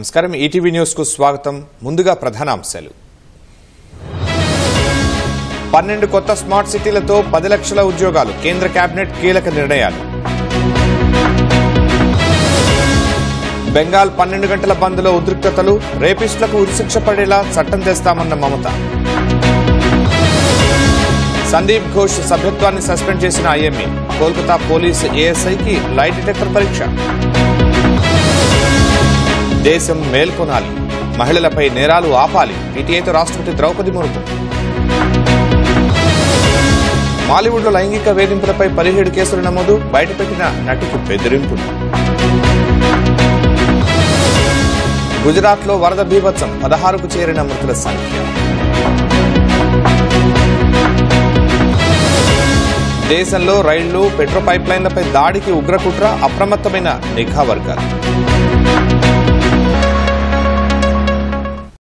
నమస్కారం ETV news కు స్వాగతం ముందుగా ప్రధానాంశాలు 12 కొత్త స్మార్ట్ సిటీలతో 10 లక్షల ఉద్యోగాలు కేంద్ర కేబినెట్ కీలక నిర్ణయాలు బెంగాల్ 12 గంటల బంద్లో ఉద్రిక్తతలు రేపిస్టులకు ఉరిశిక్ష పడేలా చట్టం తెస్తామన్న మమత సందీప్ ఘోష్ సభ్యత్వాన్ని సస్పెండ్ చేసిన ఐఎంఏ కోల్కతా పోలీసు ఏఎస్ఐకి లైట్ డిటెక్టర్ పరీక్ష దేశం మేల్కొనాలి మహిళలపై నేరాలు ఆపాలి పీటీఐతో రాష్ట్రపతి ద్రౌపది ముర్ము మాలీవుడ్లో లైంగిక వేధింపులపై 17 కేసులు నమోదు బయటపెట్టిన నటికి బెదిరింపులు గుజరాత్లో వరద బీభత్సం 16కు చేరిన మృతుల సంఖ్య దేశంలో రైళ్లు పెట్రో పైప్లైన్లపై దాడికి ఉగ్రకుట్ర అప్రమత్తమైన నిఘా వర్గాలు